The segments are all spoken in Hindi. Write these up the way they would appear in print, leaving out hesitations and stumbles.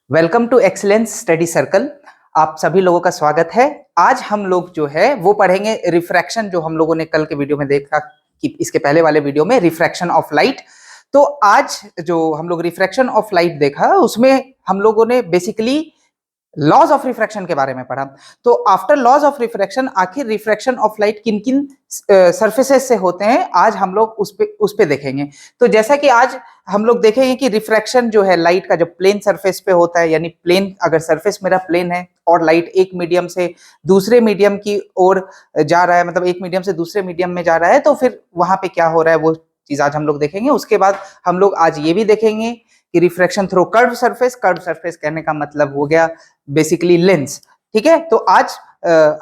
Welcome to excellence study circle. आप सभी लोगों का स्वागत है। आज हम लोग जो है वो पढ़ेंगे रिफ्रैक्शन, जो हम लोगों ने कल के वीडियो में देखा कि इसके पहले वाले वीडियो में रिफ्रैक्शन ऑफ लाइट। तो आज जो हम लोग रिफ्रैक्शन ऑफ लाइट देखा उसमें हम लोगों ने बेसिकली लॉज ऑफ रिफ्रैक्शन के बारे में पढ़ा। तो आफ्टर लॉज ऑफ रिफ्रैक्शन आखिर रिफ्रैक्शन ऑफ लाइट किन किन सरफेसेस से होते हैं आज हम लोग उस पे देखेंगे। तो जैसा कि आज हम लोग देखेंगे कि रिफ्रैक्शन जो है लाइट का जब प्लेन सरफेस पे होता है, यानी प्लेन अगर सरफेस मेरा प्लेन है और लाइट एक मीडियम से दूसरे मीडियम की ओर जा रहा है, मतलब एक मीडियम से दूसरे मीडियम में जा रहा है, तो फिर वहां पे क्या हो रहा है वो चीज आज हम लोग देखेंगे। उसके बाद हम लोग आज ये भी देखेंगे कि रिफ्रैक्शन थ्रू कर्व सरफेस कहने का मतलब हो गया बेसिकली लेंस। ठीक है, तो आज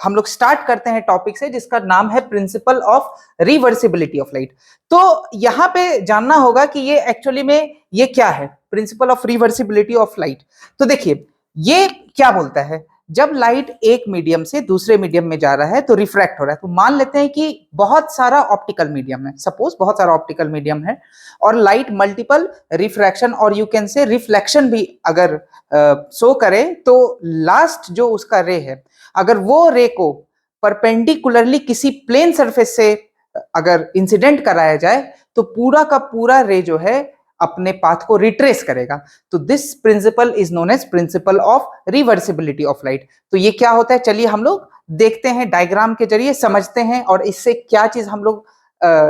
हम लोग स्टार्ट करते हैं टॉपिक से जिसका नाम है principal of reversibility of light. तो यहां पे जानना होगा कि ये एक्चुअली में ये क्या है, principal of reversibility of light. तो देखिए ये क्या बोलता है, जब लाइट एक मीडियम से दूसरे मीडियम में जा रहा है तो रिफ्रैक्ट हो रहा है। तो मान लेते हैं कि बहुत सारा ऑप्टिकल मीडियम है, सपोज बहुत सारा ऑप्टिकल मीडियम है और लाइट मल्टीपल रिफ्रैक्शन और यू कैन से रिफ्लेक्शन भी अगर शो करे, तो लास्ट जो उसका रे है, अगर वो रे को परपेंडिकुलरली किसी प्लेन सरफेस से अगर इंसिडेंट कराया जाए तो पूरा का पूरा रे जो है अपने पाथ को रिट्रेस करेगा। तो this principle is known as principle of reversibility of light. तो ये क्या होता है, चलिए हम लोग देखते हैं, डायग्राम के जरिए समझते हैं और इससे क्या चीज हम लोग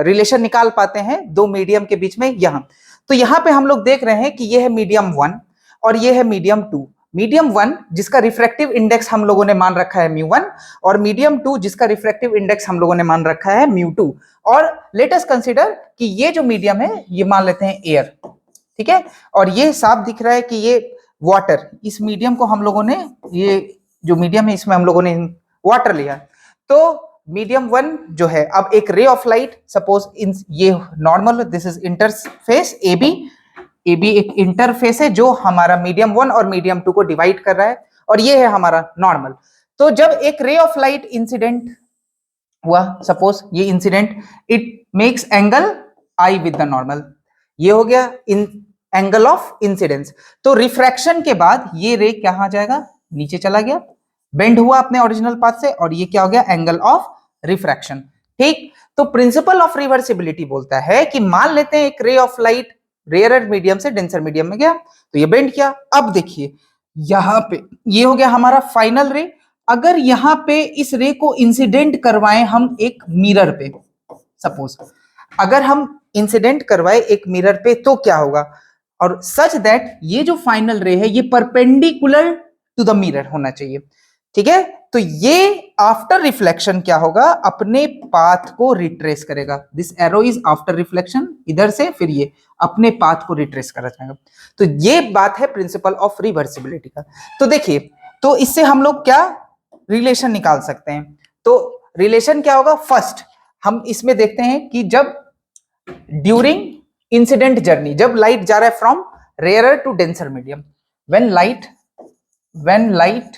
रिलेशन निकाल पाते हैं दो मीडियम के बीच में। यहाँ तो यहाँ पे हम लोग देख रहे हैं कि ये है मीडियम 1 और ये है मीडियम 2। मीडियम 1 जिसका रिफ्रैक्टिव इंडेक्स हम लोगों ने मान रखा है μ1 और मीडियम 2 जिसका रिफ्रैक्टिव इंडेक्स हम लोगों ने मान रखा है μ2। और लेट अस कंसीडर कि ये जो मीडियम है ये मान लेते हैं एयर, ठीक है, और ये साफ दिख रहा है कि ये वाटर, इस मीडियम को हम लोगों ने, ये जो मीडियम है इसमें हम लोगों ने वाटर लिया। तो मीडियम 1 जो है, अब एक ray of light suppose in ये normal, this is interface A B एक इंटरफेस है जो हमारा मीडियम 1 और मीडियम 2 को डिवाइड कर रहा है और ये है हमारा नॉर्मल। तो जब एक रे ऑफ लाइट इंसिडेंट हुआ, सपोज ये incident, it makes angle I with the normal, ये हो गया इन एंगल ऑफ इंसिडेंस। तो रिफ्रैक्शन के बाद ये रे कहां जाएगा, नीचे चला गया, बेंड हुआ अपने ओरिजिनल पाथ से और ये क्या हो गया, एंगल ऑफ रिफ्रैक्शन। ठीक, तो प्रिंसिपल ऑफ रिवर्सिबिलिटी बोलता है कि मान लेते हैं एक ray of light rarer medium से डेंसर मीडियम में गया तो ये बेंड किया। अब देखिए यहां पे ये हो गया हमारा फाइनल रे। अगर यहां पे इस रे को इंसिडेंट करवाएं हम एक मिरर पे, सपोज अगर हम इंसिडेंट करवाए एक मिरर पे तो क्या होगा, और सच दैट ये जो फाइनल रे है ये परपेंडिकुलर टू द मिरर होना चाहिए। ठीक है, तो ये आफ्टर रिफ्लेक्शन क्या होगा, अपने पाथ को रिट्रेस करेगा। This arrow is after reflection, इधर से फिर ये अपने पाथ को रिट्रेस करा जाएगा। तो ये बात है प्रिंसिपल ऑफ रिवर्सिबिलिटी का। तो देखिए, तो इससे हम लोग क्या रिलेशन निकाल सकते हैं, तो रिलेशन क्या होगा, फर्स्ट हम इसमें देखते हैं कि जब ड्यूरिंग इंसिडेंट जर्नी, जब लाइट जा रहा है from rarer to denser medium, when light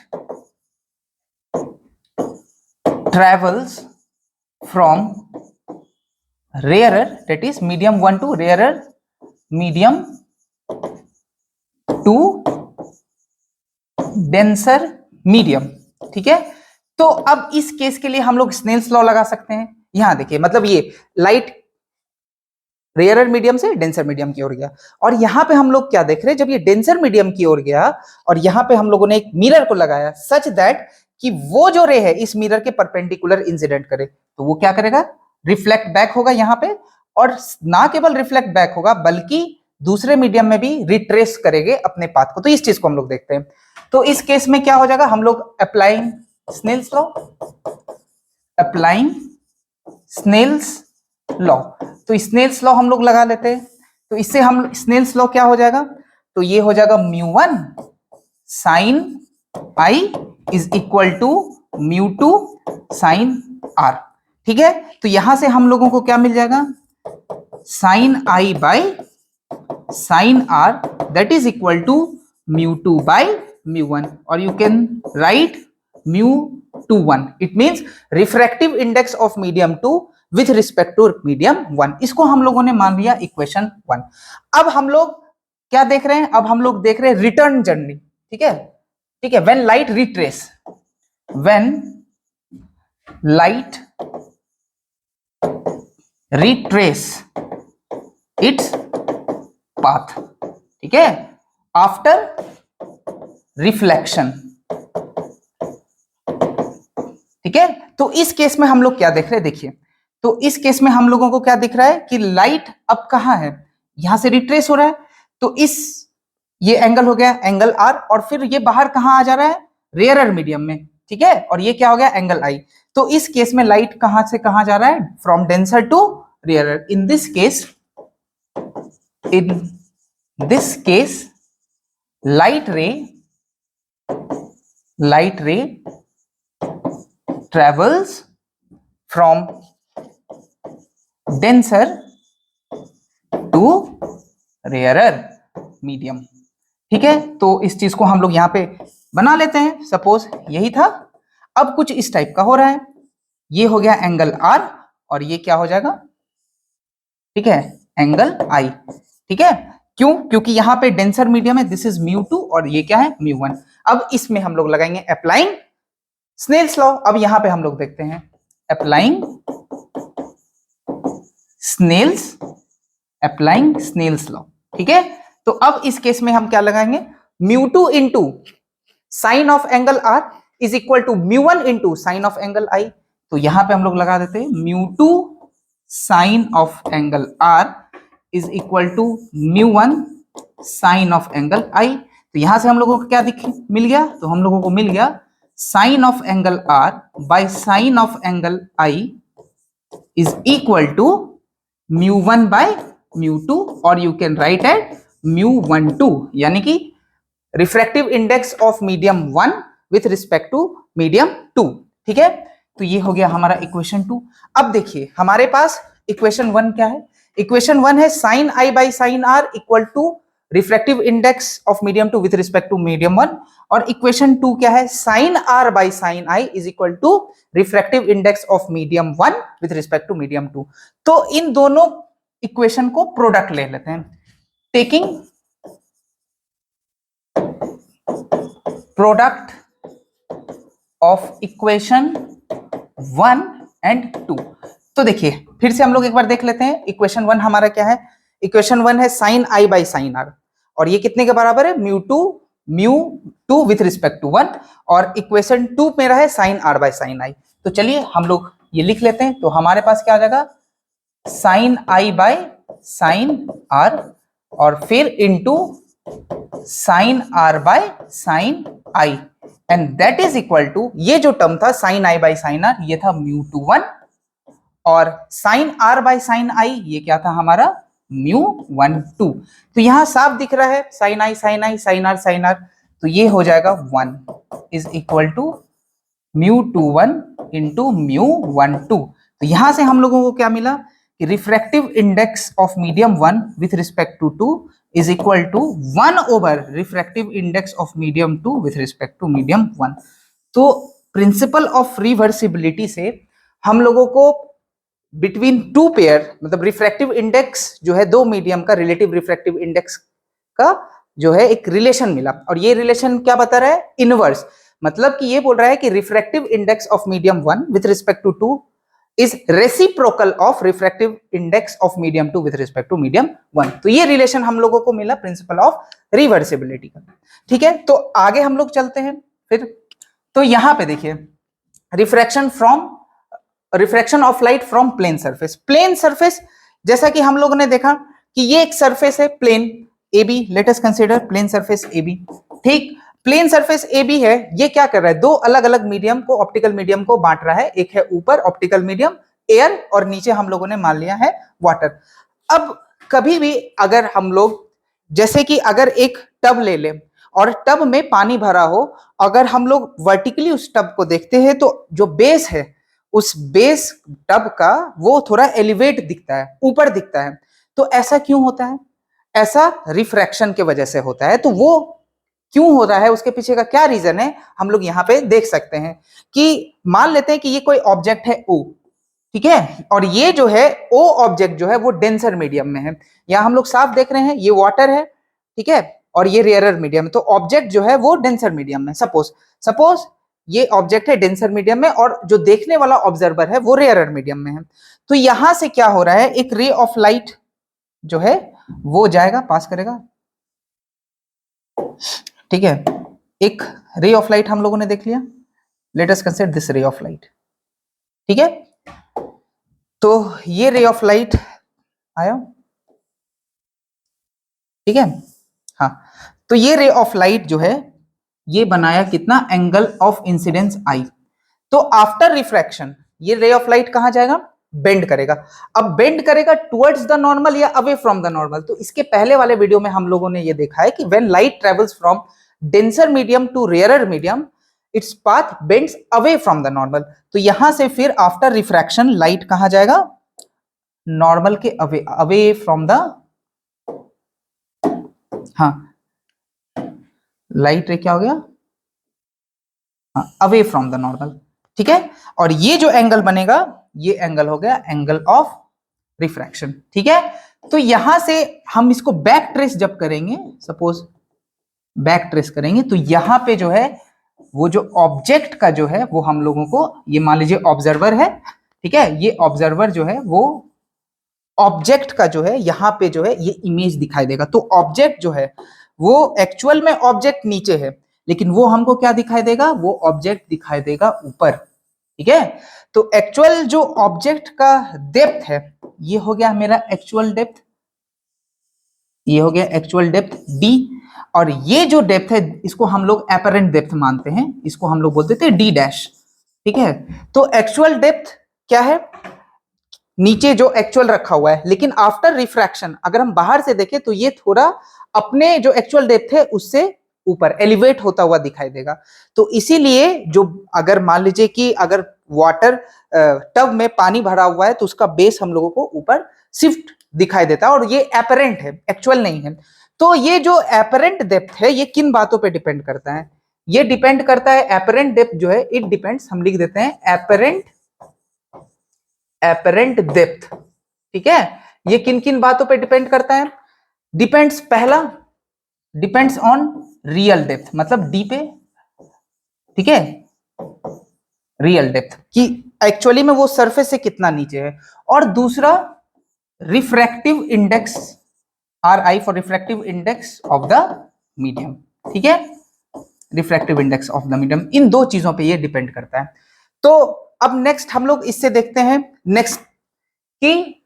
travels from rarer, that is medium 1 to rarer medium to denser medium। ठीक है, तो अब इस केस के लिए हम लोग स्नेल्स लॉ लगा सकते हैं। यहां देखिए, मतलब ये लाइट रेयरर मीडियम से डेंसर मीडियम की ओर गया और यहां पे हम लोग क्या देख रहे हैं, जब ये डेंसर मीडियम की ओर गया और यहां पे हम लोगों ने एक मिरर को लगाया सच दैट कि वो जो रे है इस मिरर के परपेंडिकुलर इंसिडेंट करे, तो वो क्या करेगा, रिफ्लेक्ट बैक होगा यहां पे, और ना केवल रिफ्लेक्ट बैक होगा बल्कि दूसरे मीडियम में भी रिट्रेस करेंगे अपने पाथ को। तो इस चीज को हम लोग देखते हैं। तो इस केस में क्या हो जाएगा, हम लोग अप्लाइंग स्नेल्स लॉ, तो स्नेल्स लॉ हम लोग लगा लेते हैं। तो इससे हम स्नेल्स लॉ क्या हो जाएगा, तो ये हो जाएगा μ1 sin I is equal to μ2 sin R। ठीक है, तो यहां से हम लोगों को क्या मिल जाएगा, sin I by sin R that is equal to μ2 by μ1, और you can write μ21। It means refractive index of medium 2 with respect to medium 1। इसको हम लोगों ने मान लिया इक्वेशन 1। अब हम लोग क्या देख रहे हैं, अब हम लोग देख रहे हैं रिटर्न जर्नी। ठीक है, ठीक है, when light retrace, when light retrace its path, ठीक है, आफ्टर रिफ्लेक्शन, ठीक है। तो इस केस में हम लोग क्या देख रहे हैं, देखिए, तो इस केस में हम लोगों को क्या दिख रहा है कि लाइट अब कहां है, यहां से रिट्रेस हो रहा है, तो इस ये एंगल हो गया एंगल आर, और फिर ये बाहर कहां आ जा रहा है, रेयरर मीडियम में, ठीक है, और ये क्या हो गया एंगल आई। तो इस केस में लाइट कहां से कहां जा रहा है, from denser to rarer. In this case light ray travels from denser to rarer medium, ठीक है। तो इस चीज को हम लोग यहां पे बना लेते हैं, सपोज यही था। अब कुछ इस टाइप का हो रहा है, ये हो गया एंगल आर और ये क्या हो जाएगा, ठीक है, एंगल आई, ठीक है। क्यों, क्योंकि यहां पे डेंसर मीडियम है, दिस इज μ2 और ये क्या है μ1। अब इसमें हम लोग लगाएंगे अप्लाइंग स्नेल्स लॉ। अब यहां पे हम लोग देखते हैं अप्लाइंग स्नेल्स लॉ, ठीक है। तो अब इस केस में हम क्या लगाएंगे, μ2 into sine of angle R is equal to μ1 into sine of angle I. तो यहां पे हम लोग लगा देते हैं μ2 sine of angle R is equal to μ1 sine of angle I. तो यहां से हम लोगों को क्या मिल गया, तो हम लोगों को मिल गया sine of angle R by sine of angle I is equal to μ1 by μ2, और यू कैन राइट एट μ12, यानी कि refractive index of medium 1 with respect to medium 2, ठीक है। तो ये हो गया हमारा इक्वेशन 2। अब देखिए हमारे पास इक्वेशन 1 क्या है, इक्वेशन 1 है sine i by sine are equal to refractive index of medium 2 with respect to medium 1, और इक्वेशन 2 क्या है, sine r by sine I is equal to refractive index of medium 1 with respect to medium 2। तो इन दोनों इक्वेशन को प्रोडक्ट ले लेते हैं, taking product of equation 1 and 2। तो देखिए फिर से हम लोग एक बार देख लेते हैं, इक्वेशन 1 हमारा क्या है, इक्वेशन 1 है sine i by sine are, और ये कितने के बराबर है, μ2 विथ रिस्पेक्ट टू 1, और इक्वेशन 2 मेरा है sine r by sine I. तो चलिए हम लोग ये लिख लेते हैं। तो हमारे पास क्या आ जाएगा, sine i by sine are और फिर into sine r by sine i, and that is equal to, ये जो टर्म था sine i by sine r ये था μ21, और sine r by sine i ये क्या था हमारा μ12। तो यहां साफ दिख रहा है sine i sine i sine r, तो ये हो जाएगा 1 इज इक्वल टू μ21 इंटू μ12। तो यहां से हम लोगों को क्या मिला कि refractive index of medium 1 with respect to 2 is equal to 1 over refractive index of medium 2 with respect to medium 1। तो प्रिंसिपल ऑफ रिवर्सिबिलिटी से हम लोगों को बिटवीन टू पेयर, मतलब रिफ्रैक्टिव इंडेक्स जो है दो मीडियम का, रिलेटिव रिफ्रैक्टिव इंडेक्स का जो है एक रिलेशन मिला, और ये रिलेशन क्या बता रहा है, इनवर्स, मतलब कि ये बोल रहा है कि refractive index of medium 1 with respect to 2 is reciprocal of refractive index of medium 2 with respect to medium 1। तो ये रिलेशन हम लोगों को मिला प्रिंसिपल ऑफ रिवर्सिबिलिटी का, ठीक है। तो आगे हम लोग चलते हैं फिर। तो यहां पे देखिए refraction of light from plane surface. Plane surface जैसा कि हम लोगों ने देखा कि ये एक सरफेस है plane A B, let us consider plane surface A B, ठीक। प्लेन सरफेस ए बी है, ये क्या कर रहा है, दो अलग अलग मीडियम को, ऑप्टिकल मीडियम को बांट रहा है। एक है ऊपर ऑप्टिकल मीडियम एयर, और नीचे हम लोगों ने मान लिया है वाटर। अब कभी भी अगर हम लोग, जैसे कि अगर एक टब ले लें और टब में पानी भरा हो, अगर हम लोग वर्टिकली उस टब को देखते हैं तो जो बेस है उस बेस टब का वो थोड़ा एलिवेट दिखता है, ऊपर दिखता है। तो ऐसा क्यों होता है, ऐसा रिफ्रैक्शन के वजह से होता है। तो वो क्यों हो रहा है, उसके पीछे का क्या रीजन है, हम लोग यहाँ पे देख सकते हैं कि मान लेते हैं कि ये कोई ऑब्जेक्ट है O, ठीक है, और ये जो है O ऑब्जेक्ट जो है वो डेंसर मीडियम में है। यहाँ हम लोग साफ देख रहे हैं ये वाटर है, ठीक है, और ये रेयरर मीडियम है, तो ऑब्जेक्ट जो है वो डेंसर मीडियम में। सपोज ये ऑब्जेक्ट है डेंसर मीडियम में और जो देखने वाला ऑब्जर्वर है वो रेयरर मीडियम में है। तो यहां से क्या हो रहा है, एक रे ऑफ लाइट जो है वो जाएगा, पास करेगा, ठीक है। एक रे ऑफ लाइट हम लोगों ने देख लिया, late us consider this ray of light, ठीक है। तो ये रे ऑफ लाइट आया, ठीक है। हाँ, तो ये रे ऑफ लाइट जो है ये बनाया कितना, एंगल ऑफ इंसिडेंस आई। तो आफ्टर रिफ्रैक्शन ये रे ऑफ लाइट कहां जाएगा, बेंड करेगा। अब बेंड करेगा टुवर्ड्स द नॉर्मल या अवे फ्रॉम द नॉर्मल। तो इसके पहले वाले वीडियो में हम लोगों ने ये देखा है कि when light travels from denser medium to rarer medium, its path bends away from the normal. तो यहां से फिर आफ्टर रिफ्रैक्शन लाइट कहां जाएगा, नॉर्मल के अवे, अवे फ्रॉम द, हाँ लाइट रे क्या हो गया, अवे फ्रॉम द नॉर्मल, ठीक है। और ये जो एंगल बनेगा ये एंगल हो गया एंगल ऑफ रिफ्रैक्शन, ठीक है। तो यहां से हम इसको बैक ट्रेस जब करेंगे, सपोज बैक ट्रेस करेंगे, तो यहां पे जो है वो जो ऑब्जेक्ट का जो है वो हम लोगों को, ये मान लीजिए ऑब्जर्वर है, ठीक है। ये ऑब्जर्वर जो है वो ऑब्जेक्ट का जो है यहां पे जो है ये इमेज दिखाई देगा। तो ऑब्जेक्ट जो है वो एक्चुअल में ऑब्जेक्ट नीचे है, लेकिन वो हमको क्या दिखाई देगा, वो ऑब्जेक्ट दिखाई देगा ऊपर, ठीक है। तो एक्चुअल जो ऑब्जेक्ट का डेप्थ है ये हो गया मेरा एक्चुअल डेप्थ, ये हो गया एक्चुअल डेप्थ d, और ये जो डेप्थ है इसको हम लोग एपरेंट डेप्थ मानते हैं, इसको हम लोग बोलते थे d डैश, ठीक है। तो एक्चुअल डेप्थ क्या है, नीचे जो एक्चुअल रखा हुआ है, लेकिन आफ्टर रिफ्रैक्शन अगर हम बाहर से देखें तो ये थोड़ा अपने जो एक्चुअल डेप्थ है उससे ऊपर एलिवेट होता हुआ दिखाई देगा। तो इसीलिए जो अगर मान लीजिए कि अगर वाटर टब में पानी भरा हुआ है तो उसका बेस हम लोगों को ऊपर शिफ्ट दिखाई देता है, और ये एपरेंट है, एक्चुअल नहीं है। तो ये जो एपरेंट डेप्थ है ये किन बातों पे डिपेंड करता है, ये डिपेंड करता है, एपरेंट डेप्थ जो है इट डिपेंड्स, हम लिख देते हैं एपरेंट डेप्थ, ठीक है। ये किन किन बातों पे डिपेंड करता है, डिपेंड्स, पहला डिपेंड्स ऑन रियल डेप्थ, मतलब डी पे, ठीक है, रियल डेप्थ कि एक्चुअली में वो सरफेस से कितना नीचे है। और दूसरा refractive index, R I for refractive index of the medium, ठीक है, refractive index of the medium, इन दो चीजों पे ये डिपेंड करता है। तो अब नेक्स्ट हम लोग इससे देखते हैं नेक्स्ट कि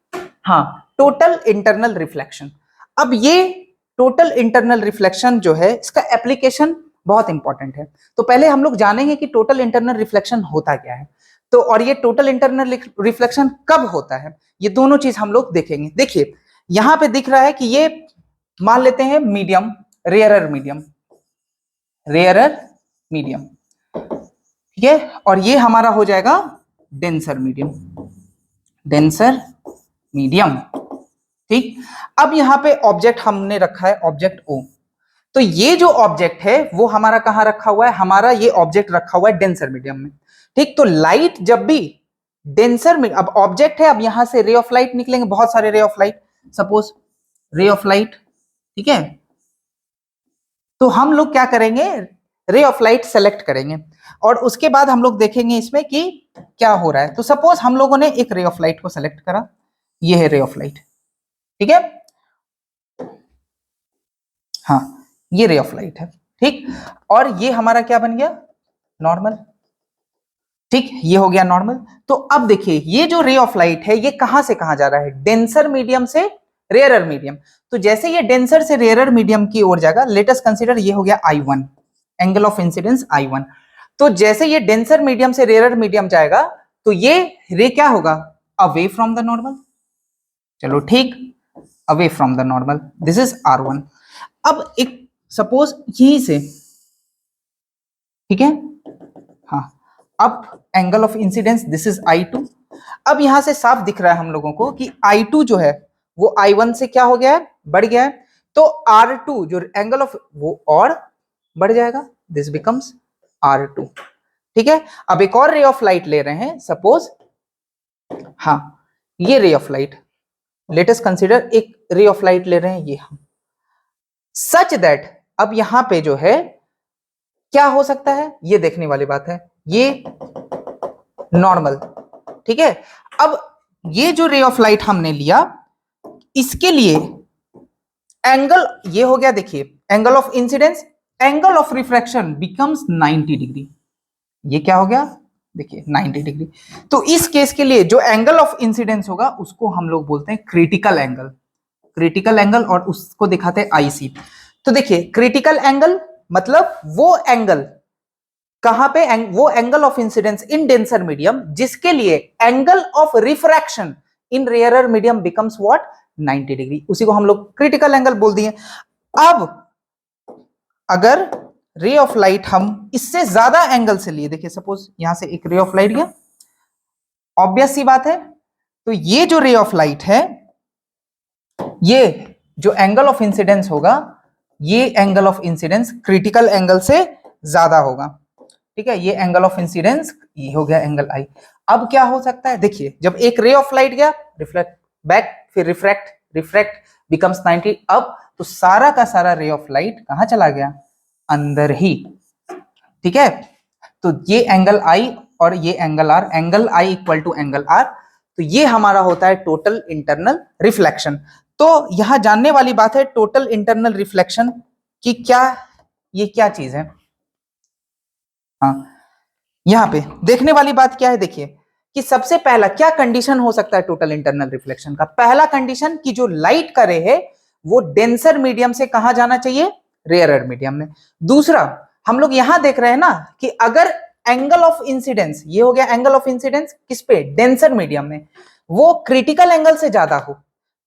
हाँ टोटल इंटरनल रिफ्लेक्शन। अब ये टोटल इंटरनल रिफ्लेक्शन जो है इसका एप्लीकेशन बहुत इंपॉर्टेंट है। तो पहले हम लोग जानेंगे कि टोटल इंटरनल रिफ्लेक्शन होता क्या है, तो और ये टोटल इंटरनल रिफ्लेक्शन कब होता है, ये दोनों चीज हम लोग देखेंगे। देखिए यहां पे दिख रहा है कि ये मान लेते हैं medium, rarer medium, rarer medium, ठीक है, और ये हमारा हो जाएगा डेंसर मीडियम, डेंसर मीडियम, ठीक। अब यहां पे ऑब्जेक्ट हमने रखा है ऑब्जेक्ट O, तो ये जो ऑब्जेक्ट है वो हमारा कहां रखा हुआ है, हमारा ये ऑब्जेक्ट रखा हुआ है डेंसर मीडियम में, ठीक। तो लाइट जब भी डेंसर में, अब ऑब्जेक्ट है, अब यहां से रे ऑफ लाइट निकलेंगे, बहुत सारे ray of light, suppose ray of light, ठीक है। तो हम लोग क्या करेंगे, रे ऑफ लाइट सेलेक्ट करेंगे और उसके बाद हम लोग देखेंगे इसमें कि क्या हो रहा है। तो सपोज हम लोगों ने एक रे ऑफ लाइट को सेलेक्ट करा, ये है रे ऑफ लाइट, ठीक है, हाँ ये रे ऑफ लाइट है, ठीक। और ये हमारा क्या बन गया, नॉर्मल, ठीक, ये हो गया नॉर्मल। तो अब देखिए ये जो रे ऑफ लाइट है ये कहां से कहां जा रहा है, डेंसर मीडियम से रेयरर मीडियम। तो जैसे ये डेंसर से रेयरर मीडियम की ओर जाएगा, लेट अस कंसीडर ये हो गया I1, angle of incidence I1। तो जैसे ये डेंसर मीडियम से रेयरर मीडियम जाएगा तो ये रे क्या होगा, अवे फ्रॉम द नॉर्मल, चलो ठीक, away from the normal, this is R1। अब एक सपोज यहीं से, ठीक है, हाँ, अब angle of incidence this is I2। अब यहां से साफ दिख रहा है हम लोगों को कि I2 जो है वो I1 से क्या हो गया है, बढ़ गया है। तो R2 जो एंगल ऑफ वो और बढ़ जाएगा, दिस बिकम्स R2, ठीक है। अब एक और रे ऑफ लाइट ले रहे हैं, सपोज हाँ ये ray of light, late us consider एक रे ऑफ लाइट ले रहे हैं ये हम, सच दैट अब यहां पे जो है क्या हो सकता है, ये देखने वाली बात है, ये नॉर्मल, ठीक है। अब ये जो रे ऑफ लाइट हमने लिया, इसके लिए एंगल ये हो गया, देखिए angle of incidence, angle of refraction becomes 90 degree. ये क्या हो गया, देखिए 90 डिग्री। तो इस केस के लिए जो एंगल ऑफ इंसिडेंस होगा उसको हम लोग बोलते हैं क्रिटिकल एंगल, क्रिटिकल एंगल, और उसको दिखाते हैं आईसी। तो देखिए क्रिटिकल एंगल मतलब वो एंगल कहां पे, वो angle of incidence in denser medium जिसके लिए angle of refraction in rarer medium becomes what, 90 degree, उसी को हम लोग क्रिटिकल एंगल बोल दिए। अब अगर रे ऑफ लाइट हम इससे ज्यादा एंगल से लिए, देखिए सपोज यहां से एक रे ऑफ लाइट गया, ऑब्वियस सी बात है, तो ये जो रे ऑफ लाइट है, ये जो एंगल ऑफ इंसिडेंस होगा, ये angle of incidence critical angle से ज्यादा होगा, ठीक है। ये एंगल ऑफ इंसिडेंस ये हो गया एंगल आई। अब क्या हो सकता है, देखिए जब एक रे ऑफ लाइट गया, रिफ्लेक्ट बैक, फिर रिफ्रैक्ट, रिफ्रैक्ट बिकम्स 90, अब तो सारा का सारा रे ऑफ लाइट कहां चला गया, अंदर ही, ठीक है। तो ये एंगल आई और ये angle r, angle i equal to angle r, तो ये हमारा होता है टोटल इंटरनल रिफ्लेक्शन। तो यहां जानने वाली बात है टोटल इंटरनल रिफ्लेक्शन की क्या, ये क्या चीज है, हाँ यहां पे देखने वाली बात क्या है, देखिए कि सबसे पहला क्या कंडीशन हो सकता है टोटल इंटरनल रिफ्लेक्शन का। पहला कंडीशन कि जो लाइट का रे है वो डेंसर मीडियम से कहां जाना चाहिए, रेयरर मीडियम में। दूसरा हम लोग यहां देख रहे हैं ना कि अगर एंगल ऑफ इंसिडेंस, ये हो गया एंगल ऑफ इंसिडेंस किस पे, डेंसर मीडियम में, वो क्रिटिकल एंगल से ज्यादा हो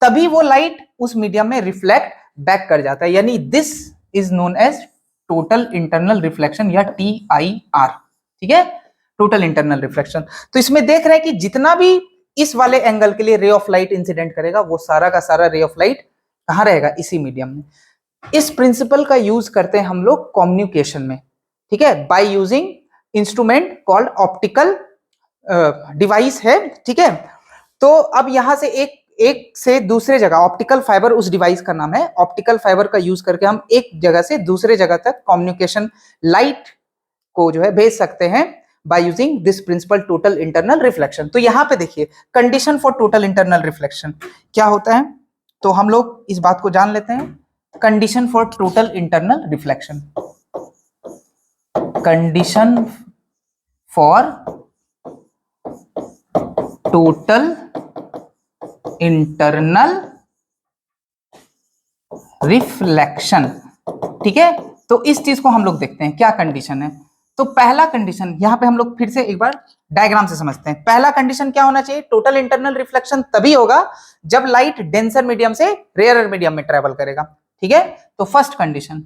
तभी वो लाइट उस मीडियम में रिफ्लेक्ट बैक कर जाता है, यानी this is known as total internal reflection या TIR, ठीक है, टोटल इंटरनल रिफ्लेक्शन। तो इसमें देख रहे हैं कि जितना भी इस वाले एंगल के लिए रे ऑफ लाइट इंसिडेंट करेगा वो सारा का सारा रे ऑफ लाइट कहां रहेगा, इसी मीडियम में। इस प्रिंसिपल का यूज करते हैं हम लोग कम्युनिकेशन में, ठीक है, by using instrument called optical device है, ठीक है। तो अब यहां से एक से दूसरे जगह, ऑप्टिकल फाइबर उस डिवाइस का नाम है, ऑप्टिकल फाइबर का यूज करके हम एक जगह से दूसरे जगह तक कम्युनिकेशन लाइट को जो है भेज सकते हैं by using this principle total internal reflection. तो यहां पे देखिए condition for total internal reflection क्या होता है, तो हम लोग इस बात को जान लेते हैं। Condition for total internal reflection, condition for total internal reflection, ठीक है। तो इस चीज को हम लोग देखते हैं क्या कंडीशन है। तो पहला कंडीशन यहां पे हम लोग फिर से एक बार डायग्राम से समझते हैं। पहला कंडीशन क्या होना चाहिए, टोटल इंटरनल रिफ्लेक्शन तभी होगा जब लाइट डेंसर मीडियम से रेयरर मीडियम में ट्रेवल करेगा, ठीक है। तो फर्स्ट कंडीशन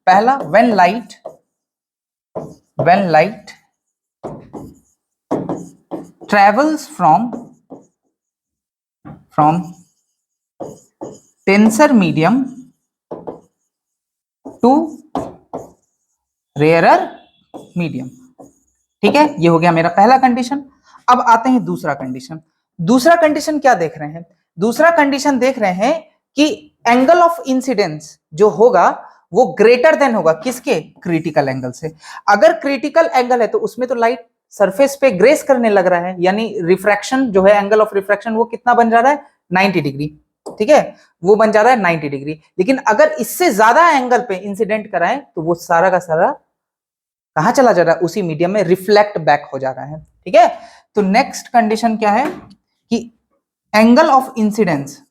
पहला, when light travels from denser medium to rarer medium, ठीक है। ये हो गया मेरा पहला कंडीशन। अब आते हैं दूसरा कंडीशन। दूसरा कंडीशन क्या देख रहे हैं, दूसरा कंडीशन देख रहे हैं कि एंगल ऑफ इंसिडेंस जो होगा वो ग्रेटर देन होगा किसके, क्रिटिकल एंगल से। अगर क्रिटिकल एंगल है तो उसमें तो लाइट सरफेस पे ग्रेस करने लग रहा है, यानी रिफ्रैक्शन जो है, एंगल ऑफ रिफ्रैक्शन वो कितना बन जा रहा है, 90 डिग्री, ठीक है, वो बन जा रहा है 90 डिग्री। लेकिन अगर इससे ज्यादा एंगल पे इंसिडेंट कराएं तो वो सारा का सारा कहां चला जा रहा है, उसी मीडियम में रिफ्लेक्ट बैक हो जा रहा है, ठीक है। तो नेक्स्ट कंडीशन क्या है कि angle of incidence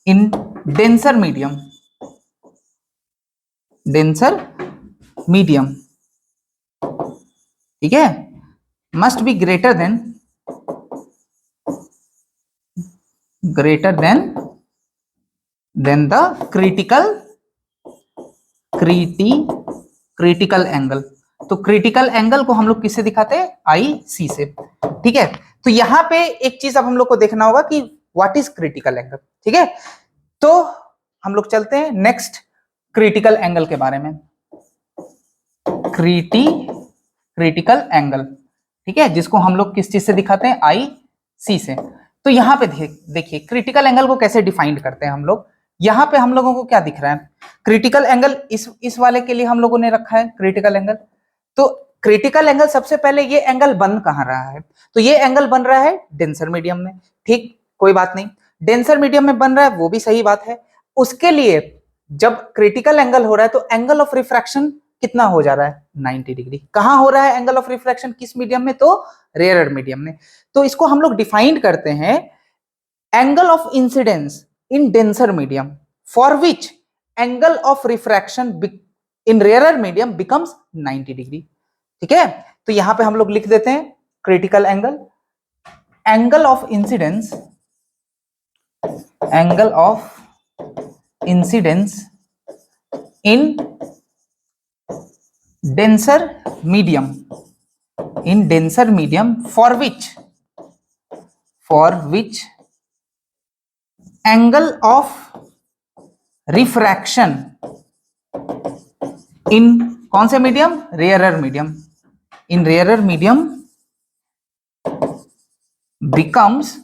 in denser medium, ठीक है, must be greater than the critical angle. तो क्रिटिकल एंगल को हम लोग किससे दिखाते हैं, IC से, ठीक है। तो यहां पे एक चीज अब हम लोग को देखना होगा कि व्हाट इज क्रिटिकल एंगल, ठीक है। तो हम लोग चलते हैं नेक्स्ट क्रिटिकल एंगल के बारे में। क्रिटिकल एंगल, ठीक है, जिसको हम लोग किस चीज से दिखाते हैं, IC से। तो यहाँ पे देखिए क्रिटिकल एंगल को कैसे डिफाइन करते हैं हम लोग। यहाँ पे हम लोगों को क्या दिख रहा है, क्रिटिकल एंगल इस वाले के लिए हम लोगों ने रखा है क्रिटिकल एंगल। तो क्रिटिकल एंगल सबसे पहले ये एंगल बन कहाँ रहा है, तो ये एंगल बन रहा है डेंसर मीडियम में। ठीक, कोई बात नहीं, डेंसर मीडियम में बन रहा है वो भी सही बात है। उसके लिए जब क्रिटिकल एंगल हो रहा है तो एंगल ऑफ रिफ्रैक्शन कितना हो जा रहा है, 90 डिग्री। कहां हो रहा है एंगल ऑफ रिफ्रैक्शन, किस मीडियम में, तो रेयरर मीडियम में। तो इसको हम लोग डिफाइन करते हैं angle of incidence in denser medium for which angle of refraction in rarer medium becomes 90 degree. ठीक है, तो यहां पे हम लोग लिख देते हैं critical angle, angle of incidence, angle of incidence in denser medium, in denser medium for which angle of refraction इन कौन से मीडियम, रेयरर मीडियम, इन रेयरर मीडियम बिकम्स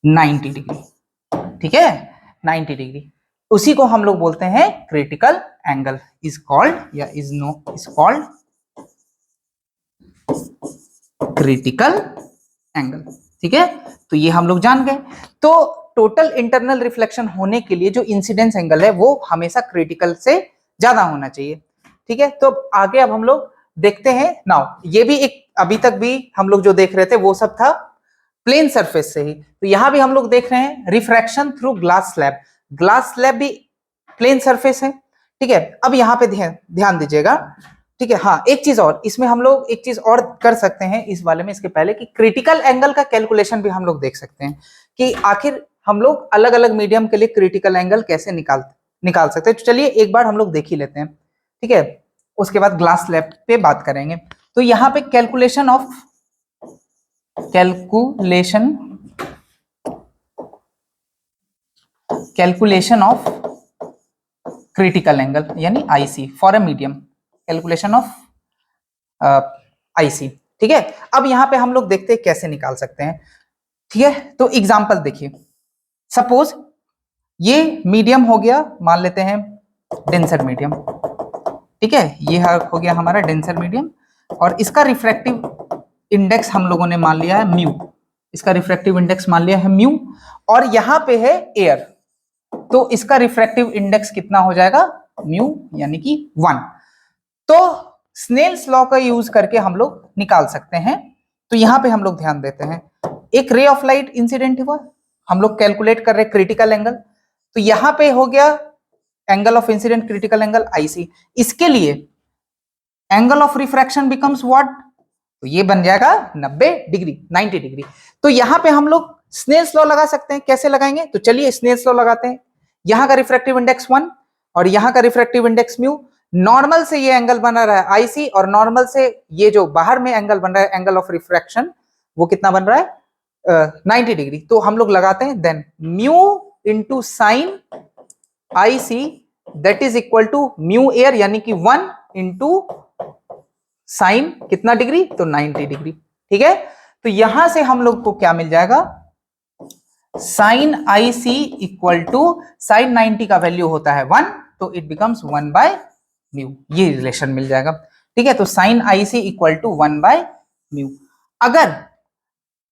90 डिग्री। ठीक है, 90 डिग्री, उसी को हम लोग बोलते हैं क्रिटिकल एंगल, इज कॉल्ड या इज कॉल्ड क्रिटिकल एंगल। ठीक है, तो ये हम लोग जान गए। तो टोटल इंटरनल रिफ्लेक्शन होने के लिए जो इंसिडेंस एंगल है वो हमेशा क्रिटिकल से ज्यादा होना चाहिए। ठीक है, तो आगे अब हम लोग देखते हैं नाउ, ये भी एक अभी तक भी हम लोग जो देख रहे थे वो सब था प्लेन सरफेस से ही, तो यहां भी हम लोग देख रहे हैं refraction through glass slab. Glass slab भी प्लेन सरफेस है। ठीक है, अब यहाँ पे ध्यान दीजिएगा। ठीक है, हाँ एक चीज और, इसमें हम लोग एक चीज और कर सकते हैं इस वाले में, इसके पहले कि क्रिटिकल एंगल का कैलकुलेशन भी हम लोग देख सकते हैं कि आखिर हम लोग अलग अलग मीडियम के लिए क्रिटिकल एंगल कैसे निकाल सकते हैं। तो चलिए एक बार हम लोग देख ही लेते हैं। ठीक है, उसके बाद ग्लास स्लैब पे बात करेंगे। तो यहाँ पे कैलकुलेशन ऑफ क्रिटिकल एंगल यानी IC for a medium, calculation of IC. ठीक है, अब यहां पे हम लोग देखते हैं कैसे निकाल सकते हैं। ठीक है, तो एग्जांपल देखिए, सपोज ये मीडियम हो गया, मान लेते हैं डेंसर मीडियम। ठीक है, ये हो गया हमारा डेंसर मीडियम, और इसका रिफ्रैक्टिव इंडेक्स हम लोगों ने मान लिया है म्यू, इसका रिफ्रैक्टिव इंडेक्स मान लिया है म्यू, और यहां पे है एयर, तो इसका रिफ्रैक्टिव इंडेक्स कितना हो जाएगा, म्यू यानी कि 1। तो स्नेल्स लॉ का यूज करके हम लोग निकाल सकते हैं। तो यहां पे हम लोग ध्यान देते हैं, एक रे ऑफ लाइट इंसिडेंट हुआ, हम लोग कैलकुलेट कर रहे क्रिटिकल एंगल, तो यहां पे हो गया angle of incident critical angle IC. इसके लिए angle of refraction becomes what, तो ये बन जाएगा 90 डिग्री, 90 डिग्री। तो यहां पे हम लोग स्नेल्स लॉ लगा सकते हैं। कैसे लगाएंगे, तो चलिए स्नेल्स लॉ लगाते हैं। यहां का रिफ्रैक्टिव इंडेक्स 1 और यहां का रिफ्रैक्टिव इंडेक्स म्यू, नॉर्मल से ये एंगल बना रहा है आईसी, और नॉर्मल से ये जो बाहर में एंगल बन रहा है एंगल ऑफ रिफ्रैक्शन, वो कितना बन रहा है 90 डिग्री। तो हम लोग लगाते हैं then mu into sine i c that is equal to mu air यानी कि 1 इंटू साइन कितना डिग्री, तो 90 डिग्री। ठीक है, तो यहां से हम लोग को क्या मिल जाएगा, sine i c equal to sine 90 का वैल्यू होता है 1, तो इट बिकम्स 1 बाय म्यू, ये रिलेशन मिल जाएगा। ठीक है, तो sine i c equal to 1 by mu. अगर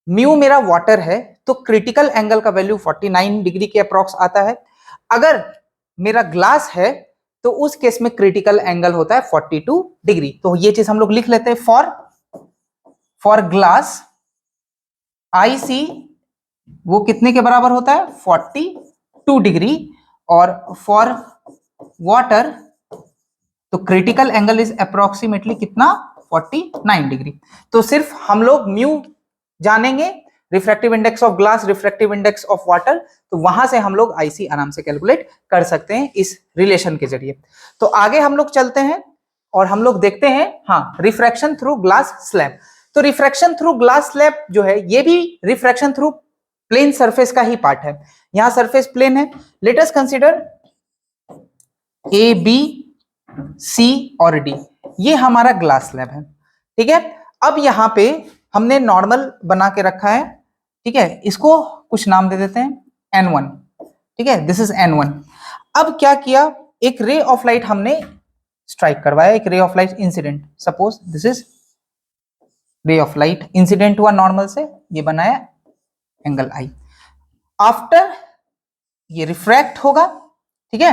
म्यू मेरा वाटर है तो क्रिटिकल एंगल का वैल्यू 49 डिग्री के अप्रॉक्स आता है। अगर मेरा ग्लास है तो उस केस में क्रिटिकल एंगल होता है 42 डिग्री। तो ये चीज हम लोग लिख लेते हैं, फॉर ग्लास आईसी वो कितने के बराबर होता है, 42 डिग्री, और फॉर वाटर तो क्रिटिकल एंगल इज अप्रोक्सीमेटली कितना, 49 डिग्री। तो सिर्फ हम लोग म्यू जानेंगे, refractive index of glass, refractive index of water, तो वहां से हम लोग आईसी आराम से कैलकुलेट कर सकते हैं इस रिलेशन के जरिए। तो आगे हम लोग चलते हैं और हम लोग देखते हैं, हाँ, रिफ्रैक्शन थ्रू ग्लास स्लैब। तो रिफ्रैक्शन थ्रू ग्लास स्लैब जो है ये भी रिफ्रैक्शन थ्रू प्लेन सरफेस का ही पार्ट है। यहां सरफेस प्लेन है, let us consider A B C और डी, ये हमारा ग्लास स्लैब है। ठीक है, अब यहां पे हमने नॉर्मल बना के रखा है ठीक है, इसको कुछ नाम दे देते हैं N1, ठीक है, दिस इज N1। अब क्या किया, एक रे ऑफ लाइट हमने स्ट्राइक करवाया, एक ray of light incident, suppose this is ray of light incident हुआ नॉर्मल से, ये बनाया एंगल आई। आफ्टर ये रिफ्रैक्ट होगा, ठीक है,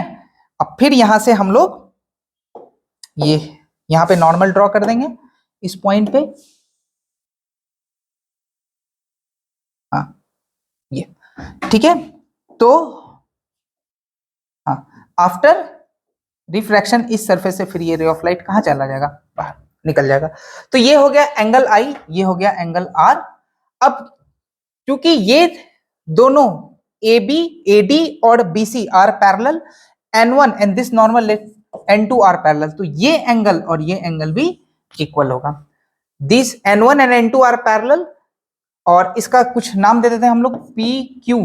अब फिर यहां से हम लोग ये यहां पे नॉर्मल ड्रॉ कर देंगे इस पॉइंट पे, हाँ ये, ठीक है। तो हाँ, आफ्टर रिफ्रैक्शन इस सरफेस से फिर ये रे ऑफ लाइट कहां चला जाएगा, बाहर निकल जाएगा। तो ये हो गया एंगल आई, ये हो गया एंगल आर। अब क्योंकि ये दोनों ए बी, ए डी और B C are parallel, N1 and this normal N2 are parallel, तो ये एंगल और ये एंगल भी इक्वल होगा। This N1 and N2 are parallel, और इसका कुछ नाम दे देते हैं हम लोग पी क्यू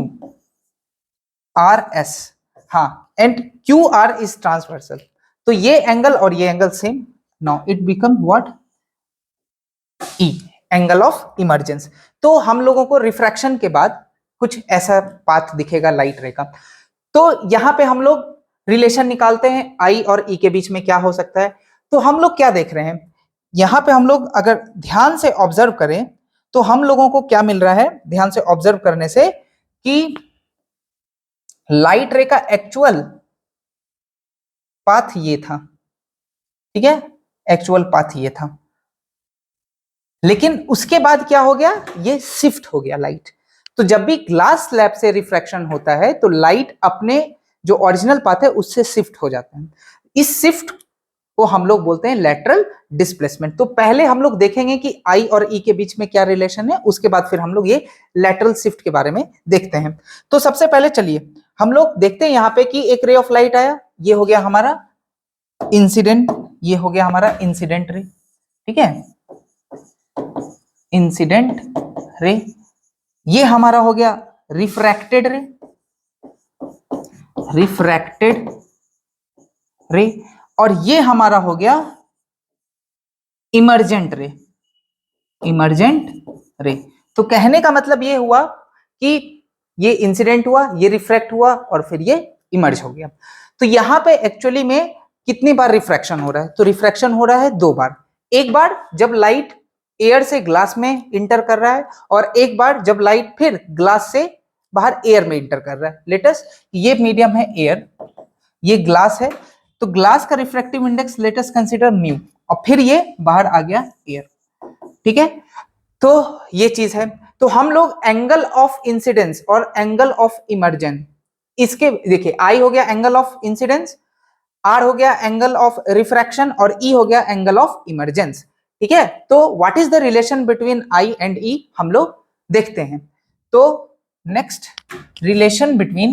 आर एस, हाँ, and Q R is transversal. तो ये एंगल और ये angle same, now it become what, E, angle of emergence. तो हम लोगों को रिफ्रैक्शन के बाद कुछ ऐसा पाथ दिखेगा लाइट रे का। तो यहां पे हम लोग रिलेशन निकालते हैं आई और ई के बीच में क्या हो सकता है। तो हम लोग क्या देख रहे हैं, यहां पे हम लोग अगर ध्यान से ऑब्जर्व करें तो हम लोगों को क्या मिल रहा है, ध्यान से ऑब्जर्व करने से, कि लाइट रे का एक्चुअल पाथ ये था, ठीक है, एक्चुअल पाथ ये था, लेकिन उसके बाद क्या हो गया, ये शिफ्ट हो गया लाइट। तो जब भी ग्लास स्लैब से रिफ्रैक्शन होता है तो लाइट अपने जो ओरिजिनल पाथ है उससे शिफ्ट हो जाता है। इस शिफ्ट को हम लोग बोलते हैं लेटरल डिस्प्लेसमेंट। तो पहले हम लोग देखेंगे कि आई और ई के बीच में क्या रिलेशन है, उसके बाद फिर हम लोग ये लेटरल शिफ्ट के बारे में देखते हैं। तो सबसे पहले चलिए हम लोग देखते हैं यहाँ पे कि एक रे ऑफ लाइट आया, ये हो गया हमारा इंसिडेंट, ये हो गया हमारा इंसिडेंट रे, ठीक है, इंसिडेंट रे। ये हमारा हो गया रिफ्रैक्टेड रे, रिफ्रैक्टेड रे, और ये हमारा हो गया इमर्जेंट रे, इमर्जेंट रे। तो कहने का मतलब ये हुआ कि ये इंसिडेंट हुआ, ये रिफ्रैक्ट हुआ और फिर ये इमर्ज हो गया। तो यहां पे एक्चुअली में कितनी बार रिफ्रैक्शन हो रहा है, तो रिफ्रैक्शन हो रहा है दो बार। एक बार जब लाइट एयर से ग्लास में इंटर कर रहा है, और एक बार जब लाइट फिर ग्लास से बाहर एयर में इंटर कर रहा है। लेटस ये मीडियम है एयर, ये ग्लास है, तो ग्लास का refractive index let's consider mu, और फिर ये बाहर आ गया एयर, ठीक है। तो ये चीज है। तो हम लोग एंगल ऑफ इंसिडेंस और एंगल ऑफ इमर्जेंस, इसके देखिए आई हो गया एंगल ऑफ इंसिडेंस, आर हो गया एंगल ऑफ रिफ्रैक्शन, और ई हो गया एंगल ऑफ इमर्जेंस, ठीक है। तो what is the relation between I and E हम लोग देखते हैं। तो next relation between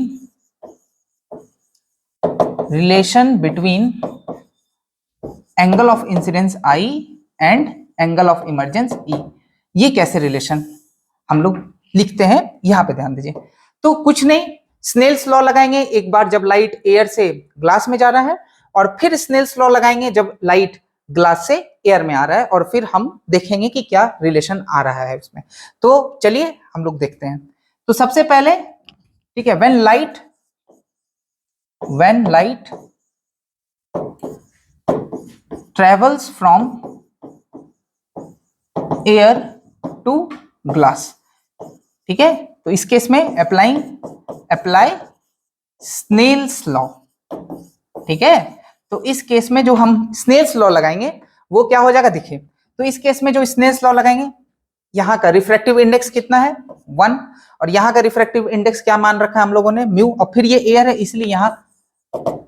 angle of incidence I and angle of emergence E, ये कैसे रिलेशन हम लोग लिखते हैं, यहां पे ध्यान दीजिए। तो कुछ नहीं, स्नेल्स लॉ लगाएंगे एक बार जब लाइट एयर से ग्लास में जा रहा है, और फिर स्नेल्स लॉ लगाएंगे जब लाइट ग्लास से एयर में आ रहा है, और फिर हम देखेंगे कि क्या रिलेशन आ रहा है उसमें। तो चलिए हम लोग देखते हैं। तो सबसे पहले, ठीक है, when light travels from air to glass, ठीक है, तो इस केस में अप्लाई स्नेल्स लॉ, ठीक है। तो इस केस में जो हम स्नेल्स लॉ लगाएंगे वो क्या हो जाएगा, देखिए, तो इस केस में जो स्नेल्स लॉ लगाएंगे, यहाँ का रिफ्रैक्टिव इंडेक्स कितना है 1, और यहाँ का रिफ्रैक्टिव इंडेक्स क्या मान रखा है हम लोगों ने, म्यू, और फिर ये एयर है इसलिए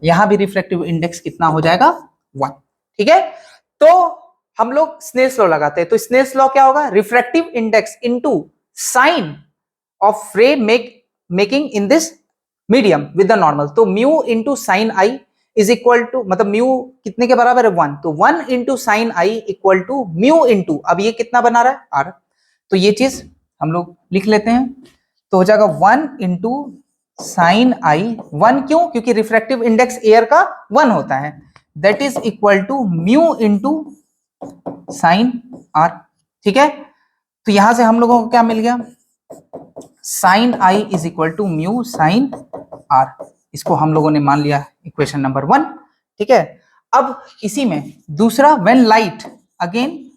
यहाँ भी रिफ्रैक्टिव इंडेक्स कितना हो जाएगा 1, ठीक है। तो हम लोग स्नेल्स लॉ लगाते हैं, तो स्नेल्स लॉ क्या होगा, refractive index into sine of ray making in this medium with the normal. तो mu into sine I is equal to, मतलब म्यू कितने के बराबर है 1, तो 1 into sine I equal to mu into, अब ये कितना बना रहा है आर, तो ये चीज हम लोग लिख लेते हैं। तो हो जाएगा 1 इंटू साइन आई, 1 क्यों, क्योंकि रिफ्रैक्टिव इंडेक्स एयर का 1 होता है, that is equal to mu into sine r, ठीक है। तो यहां से हम लोगों को क्या मिल गया, sine I is equal to mu sine r. इसको हम लोगों ने मान लिया इक्वेशन नंबर 1। ठीक है, अब इसी में दूसरा, when light, again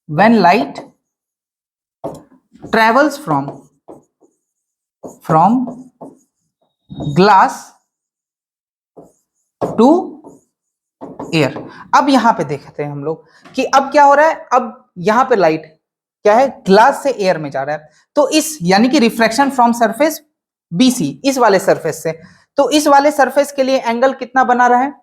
when light travels from glass to air. अब यहां पे देखते हैं हम लोग कि अब क्या हो रहा है, अब यहां पे लाइट क्या है, ग्लास से एयर में जा रहा है, तो इस यानी कि रिफ्रैक्शन फ्रॉम सरफेस बीसी, इस वाले सरफेस से, तो इस वाले सरफेस के लिए एंगल कितना बना रहा है,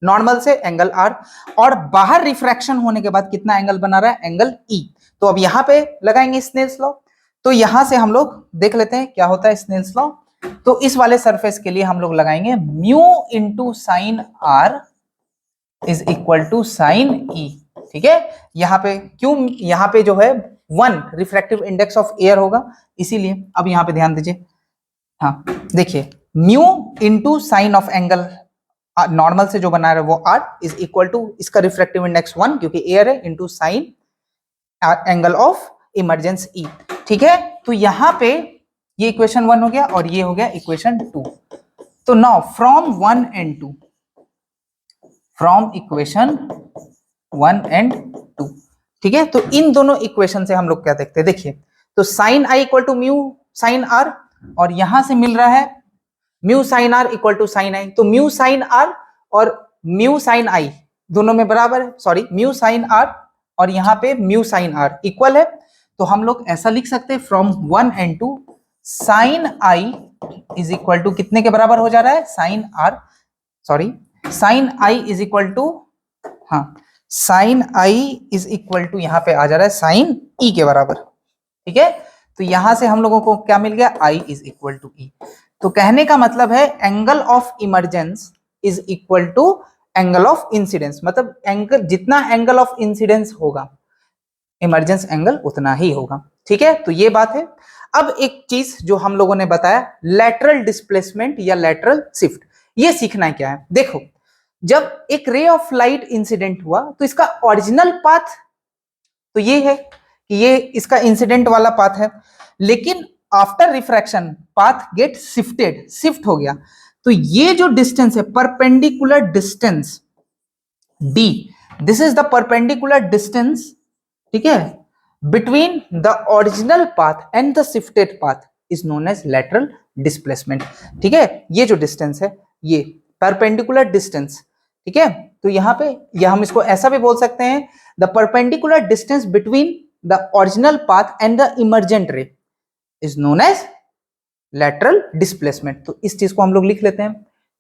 नॉर्मल से एंगल आर, और बाहर रिफ्रैक्शन होने के बाद कितना एंगल बना रहा है, एंगल ई। तो अब यहां पे लगाएंगे स्नेल्स लॉ, तो यहां से हम लोग देख लेते हैं क्या होता है स्नेल्स लॉ। तो इस वाले सरफेस के लिए हम लोग लगाएंगे mu into sine R is equal to sine E. ठीक है, यहां पे क्यों, यहां पे जो है 1 रिफ्रैक्टिव इंडेक्स ऑफ एयर होगा, इसीलिए। अब यहां पे ध्यान दीजिए, हाँ देखिए, mu into sine of angle normal से जो बना रहा है वो आर इज इक्वल टू इसका रिफ्रैक्टिव इंडेक्स 1 क्योंकि एयर है, into sine angle of emergence E. ठीक है, तो यहां पे ये इक्वेशन 1 हो गया और ये हो गया इक्वेशन 2। तो now from 1 and 2, from equation 1 and 2, ठीक है, तो इन दोनों इक्वेशन से हम लोग क्या देखते हैं, देखिए, तो sine I equal to mu sine are, और यहां से मिल रहा है mu sine are equal to sine I, तो म्यू साइन आर और म्यू साइन आई दोनों में बराबर है, सॉरी म्यू साइन आर और यहाँ पे म्यू साइन आर इक्वल है, तो हम लोग ऐसा लिख सकते हैं from 1 and 2 sine I is equal to कितने के बराबर हो जा रहा है, sine R, sorry sine I is equal to, हाँ sine I is equal to यहां पे आ जा रहा है साइन ई के बराबर। ठीक है, तो यहां से हम लोगों को क्या मिल गया, i is equal to e. तो कहने का मतलब है angle of emergence is equal to angle of incidence, मतलब एंगल जितना एंगल ऑफ इंसिडेंस होगा इमरजेंस एंगल उतना ही होगा। ठीक है, तो ये बात है। अब एक चीज जो हम लोगों ने बताया, लैटरल डिस्प्लेसमेंट या लैटरल शिफ्ट, ये सीखना है क्या है। देखो, जब एक रे ऑफ लाइट इंसिडेंट हुआ तो इसका ओरिजिनल पाथ तो ये है कि ये इसका इंसिडेंट वाला पाथ है, लेकिन after refraction path get shifted, shift हो गया, तो ये जो डिस्टेंस है perpendicular distance d, this is the perpendicular distance, ठीक है, between the original path and the shifted path is known as lateral displacement. ठीक है, ये जो डिस्टेंस है ये परपेंडिकुलर डिस्टेंस, ठीक है, तो यहां पे या हम इसको ऐसा भी बोल सकते हैं, the perpendicular distance between the original path and the emergent ray is known as lateral displacement. तो इस चीज को हम लोग लिख लेते हैं,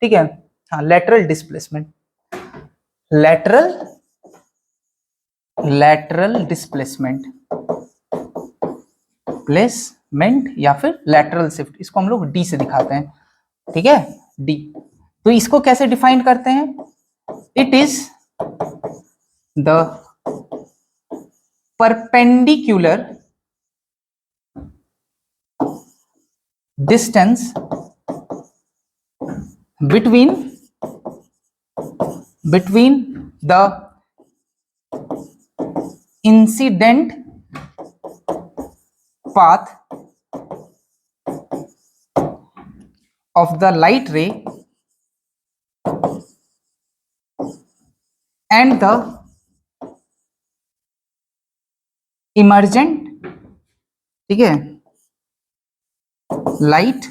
ठीक है, हाँ lateral displacement, lateral displacement, placement या फिर लैटरल शिफ्ट, इसको हम लोग डी से दिखाते हैं। ठीक है, डी, तो इसको कैसे डिफाइन करते हैं, it is the perpendicular distance between the incident path of the light ray and the emergent, ठीक है, लाइट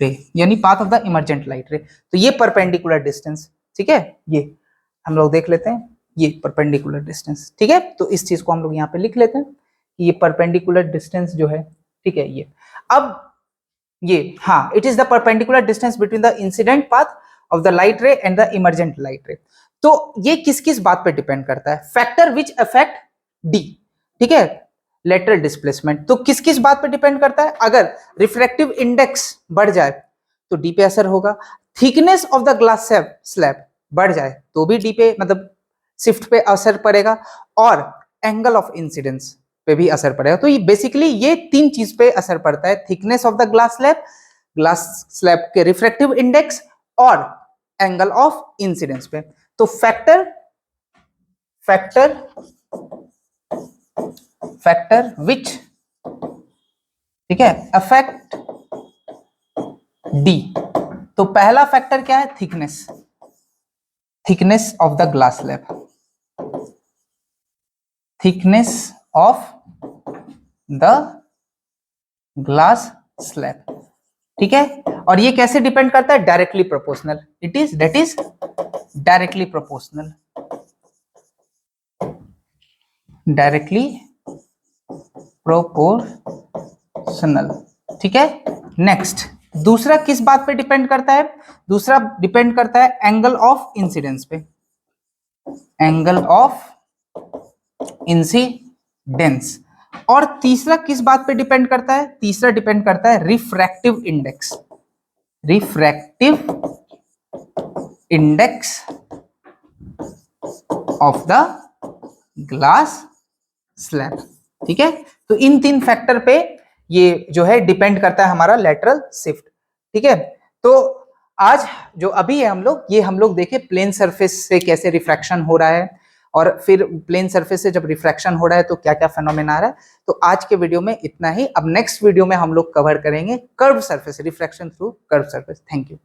रे, यानी path of the emergent light रे, तो ये परपेंडिकुलर डिस्टेंस, ठीक है, ये हम लोग देख लेते हैं, ये परपेंडिकुलर डिस्टेंस, ठीक है, तो इस चीज को हम लोग यहाँ पे लिख लेते हैं कि ये परपेंडिकुलर डिस्टेंस जो है, ठीक है, ये अब ये, हाँ it is the perpendicular distance between the incident path of the light रे एंड द इमर्जेंट लाइट रे। तो ये किस किस बात पे डिपेंड करता है, फैक्टर विच अफेक्ट डी, ठीक है, लेटरल डिस्प्लेसमेंट, तो किस किस बात पे डिपेंड करता है, अगर रिफ्रैक्टिव इंडेक्स बढ़ जाए तो डी पे असर होगा, thickness of the glass slab बढ़ जाए तो भी डी पे मतलब शिफ्ट पे असर पड़ेगा, और एंगल ऑफ इंसिडेंस पे भी असर पड़ेगा। तो ये बेसिकली ये 3 चीज पे असर पड़ता है, thickness of the glass slab के रिफ्रैक्टिव इंडेक्स और एंगल ऑफ इंसिडेंस पे। तो फैक्टर विच ठीक है, अफेक्ट डी। तो पहला फैक्टर क्या है, thickness, thickness of the glass slab, thickness of the glass slab. ठीक है, और ये कैसे डिपेंड करता है, directly proportional, it is that is directly proportional, directly proportional. ठीक है, नेक्स्ट दूसरा किस बात पे डिपेंड करता है, दूसरा डिपेंड करता है एंगल ऑफ इंसिडेंस पे, एंगल ऑफ इंसिडेंस। और तीसरा किस बात पे डिपेंड करता है, तीसरा डिपेंड करता है refractive index, refractive index of the glass slab. ठीक है, तो इन तीन फैक्टर पे ये जो है डिपेंड करता है हमारा लेटरल शिफ्ट। ठीक है, तो आज जो अभी है हम लोग देखे प्लेन सरफेस से कैसे रिफ्रैक्शन हो रहा है, और फिर प्लेन सरफेस से जब रिफ्रैक्शन हो रहा है तो क्या क्या फेनोमेना आ रहा है। तो आज के वीडियो में इतना ही। अब नेक्स्ट वीडियो में हम लोग कवर करेंगे curve surface, refraction through curve surface. Thank you.